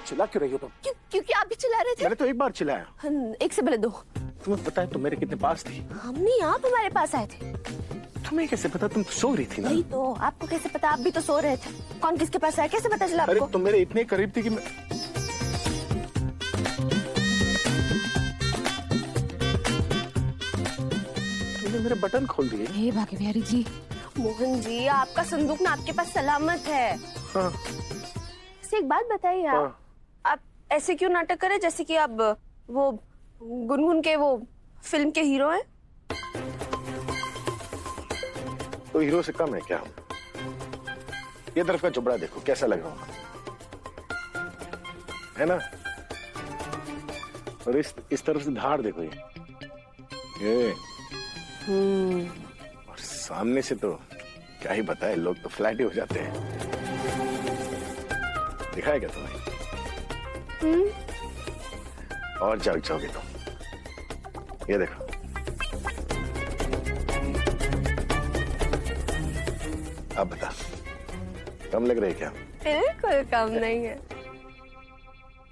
चिल्ला क्यों रही हो तुम? क्योंकि आप भी चिल्ला रहे थे। मैंने तो एक बार चिल्लाया। एक से पहले दो। तुम्हें पता है तुम मेरे कितने पास थी? हमने आप हमारे पास आए थे। तुम्हें कैसे पता? तुम सो रही थी ना। नहीं तो आपको कैसे पता? आप भी तो सो रहे थे। कौन किसके पास आया कैसे पता चला आपको? अरे तुम मेरे इतने करीब थी कि मैं... तुमने मेरे बटन खोल दिए। हे भाग्य बिहारी जी। मोहन जी आपका संदूक ना आपके पास सलामत है। हाँ। एक बात बताइए आप ऐसे क्यों नाटक करे जैसे कि आप वो गुनगुन के वो फिल्म के हीरो हैं? तो हीरो से कम है क्या? ये तरफ का चुबड़ा देखो कैसा लग रहा हूँ, है ना? और इस तरफ से धार देखो ये। और सामने से तो क्या ही बताए, लोग तो फ्लैट ही हो जाते हैं। दिखाया क्या तुम्हें? और जाग जाओगे तुम। ये देखो। अब बता, कम लग रही क्या? बिल्कुल कम नहीं है,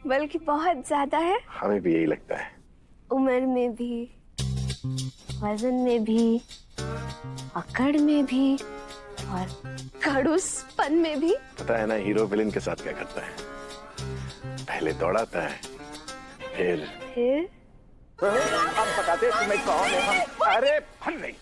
बल्कि बहुत ज्यादा है। हमें भी यही लगता है। उम्र में भी, वजन में भी, अकड़ में भी और खड़ूसपन में भी। पता है ना हीरो विलेन के साथ क्या करता है? पहले दौड़ाता है, फिर अब बताते तुम्हें कौन है हम। अरे फन नहीं।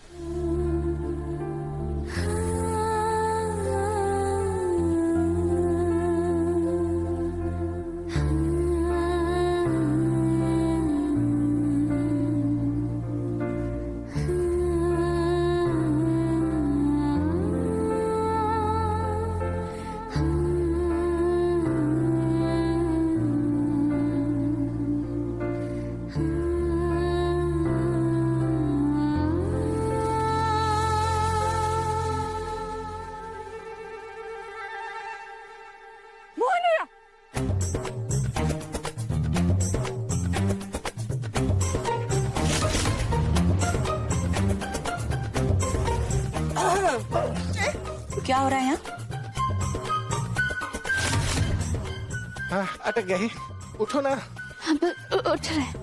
क्या हो रहा है यहाँ? हाँ, अटक गई। उठो ना। हम उठ रहे हैं।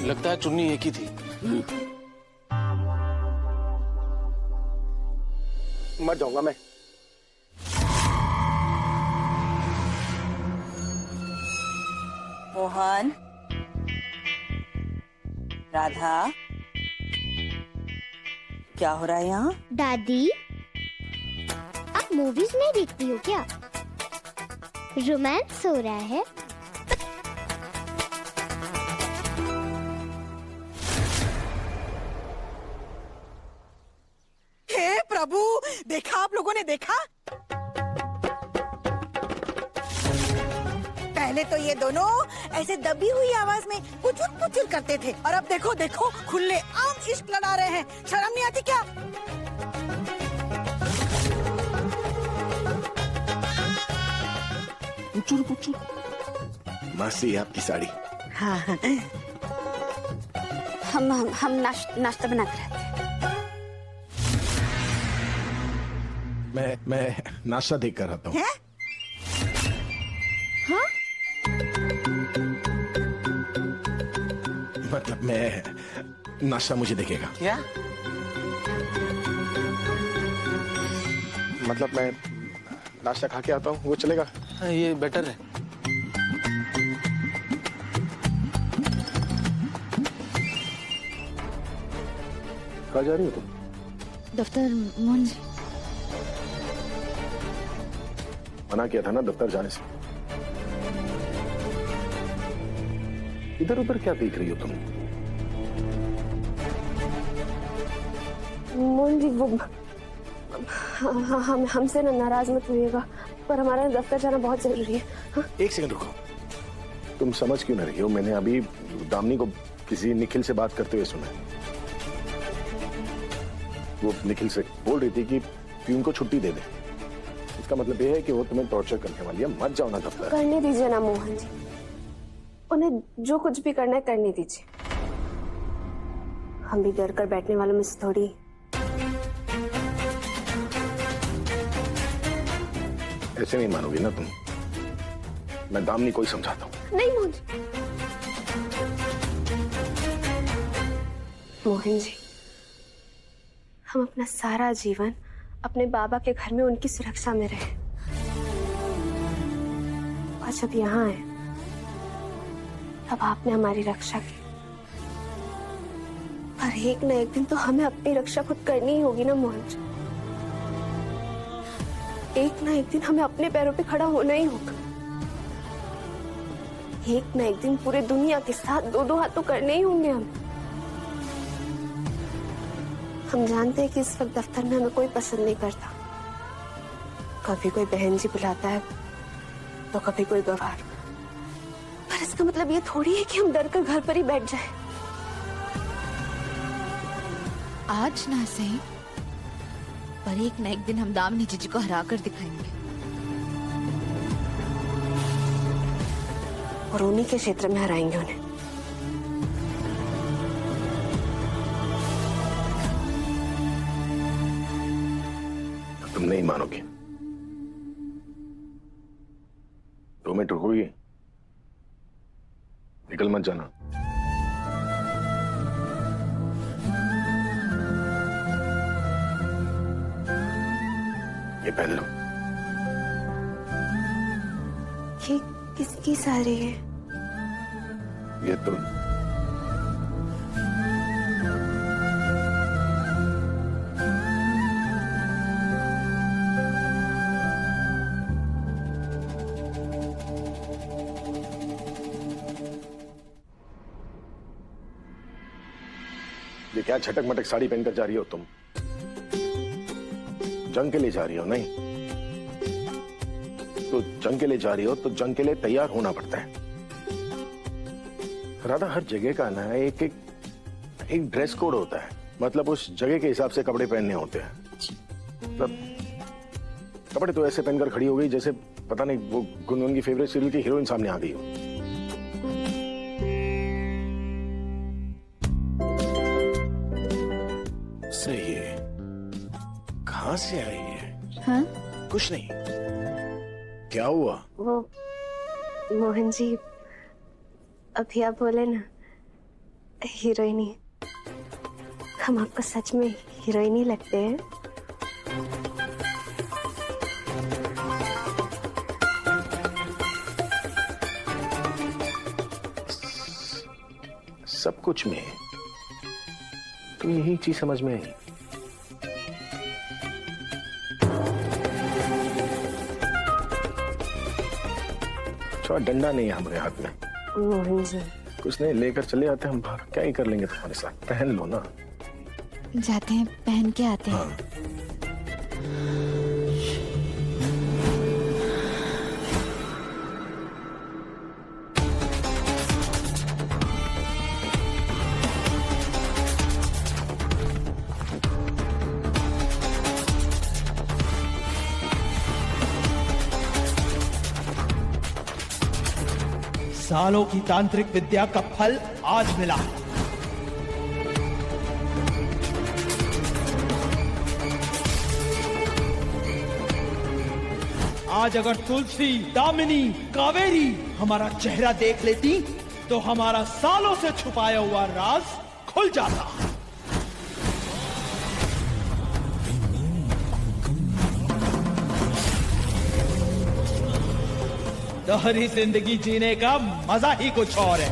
लगता है चुन्नी एक ही थी। मर जाऊंगा मैं। मोहन, राधा, क्या हो रहा है यहाँ? दादी, आप मूवीज नहीं देखती हो क्या? रोमांस हो रहा है। हे प्रभु, देखा आप लोगों ने देखा? पहले तो ये दोनों ऐसे दबी हुई आवाज में पुचुर करते थे और अब देखो देखो खुले आम इश्क लड़ा रहे हैं। शर्म नहीं आती क्या? पुचुर मासी आपकी साड़ी। हाँ। हम नाश्ता बना कर आते हैं। मैं नाश्ता देख कर आता हूँ। मतलब मैं नाश्ता मुझे देखेगा। क्या? मतलब मैं नाश्ता खा के आता हूँ, वो चलेगा? हाँ, ये बेटर है। कहाँ जा रही हो तुम? दफ्तर मोहन जी। मना किया था ना दफ्तर जाने से। इधर उधर क्या देख रही हो तुम? मोहन जी वो हमसे ना नाराज मत होइएगा, पर हमारा दफ्तर जाना बहुत जरूरी है। हाँ? एक सेकंड रुको। तुम समझ क्यों न रही हो? मैंने अभी दामिनी को किसी निखिल से बात करते हुए सुना। वो निखिल से बोल रही थी कि प्यून को छुट्टी दे दे। इसका मतलब ये है कि वो तुम्हें टॉर्चर करने वाली है। मत जाओ ना दफ्तर। करने दीजिए ना मोहन जी, उन्हें जो कुछ भी करना है करने दीजिए। हम भी डर कर बैठने वालों में से थोड़ी। ऐसे नहीं मानोगी ना तुम। मैं दामिनी को ही समझाता हूँ। नहीं मोहन जी, मोहन जी, हम अपना सारा जीवन अपने बाबा के घर में उनकी सुरक्षा में रहे, और जब यहाँ आए तब आपने हमारी रक्षा की। पर एक ना एक दिन तो हमें अपनी रक्षा खुद करनी ही होगी ना मोहन जी। एक ना एक दिन हमें अपने पैरों पे खड़ा होना ही होगा। एक ना एक दिन पूरे दुनिया के साथ दो दो हाथ तो करने ही होंगे हम जानते हैं कि इस वक्त दफ्तर में हमें कोई पसंद नहीं करता। कभी कोई बहन जी बुलाता है तो कभी कोई गवार, पर इसका मतलब ये थोड़ी है कि हम डर कर घर पर ही बैठ जाएं। आज ना सही, पर एक ना एक दिन हम दामिनी जीजी को हरा कर दिखाएंगे। और उन्हीं के क्षेत्र में हराएंगे उन्हें। तुम नहीं मानोगे। 2 मिनट रुकोगी? निकल मत जाना। ये पहन लो। ये किसकी साड़ी है? ये तो ये क्या छटक मटक साड़ी पहनकर जा रही हो तुम? जंग के लिए जा रही हो? नहीं तो जंग के लिए जा रही हो तो जंग के लिए तैयार होना पड़ता है। राधा, हर जगह का ना एक ड्रेस कोड होता है। मतलब उस जगह के हिसाब से कपड़े पहनने होते हैं। मतलब कपड़े तो ऐसे पहनकर खड़ी हो गई जैसे पता नहीं वो गुनगुन की फेवरेट सीरियल की हीरोइन सामने आ गई हो। सही है। कहाँ से आई है? हाँ? कुछ नहीं। क्या हुआ? वो मोहन जी, अभी आप बोले ना हीरोइनी, हम आपको सच में हीरोइनी लगते हैं? सब कुछ में तो यही चीज समझ में आई। छोटा डंडा नहीं है हमारे हाथ में। मोहन जी, कुछ नहीं, लेकर चले आते हम बाहर। क्या ही कर लेंगे तुम्हारे साथ? पहन लो ना। जाते हैं, पहन के आते हैं। हाँ। सालों की तांत्रिक विद्या का फल आज मिला। आज अगर तुलसी, दामिनी, कावेरी हमारा चेहरा देख लेती तो हमारा सालों से छुपाया हुआ राज खुल जाता। दोहरी जिंदगी जीने का मजा ही कुछ और है।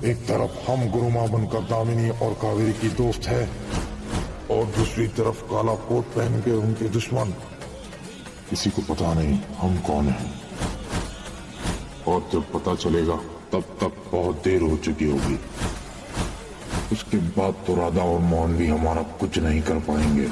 एक तरफ हम गुरुमा बनकर दामिनी और कावेरी की दोस्त है और दूसरी तरफ काला कोट पहन के उनके दुश्मन। किसी को पता नहीं हम कौन हैं, और जब पता चलेगा तब तक बहुत देर हो चुकी होगी। उसके बाद तो राधा और मोहन भी हमारा कुछ नहीं कर पाएंगे।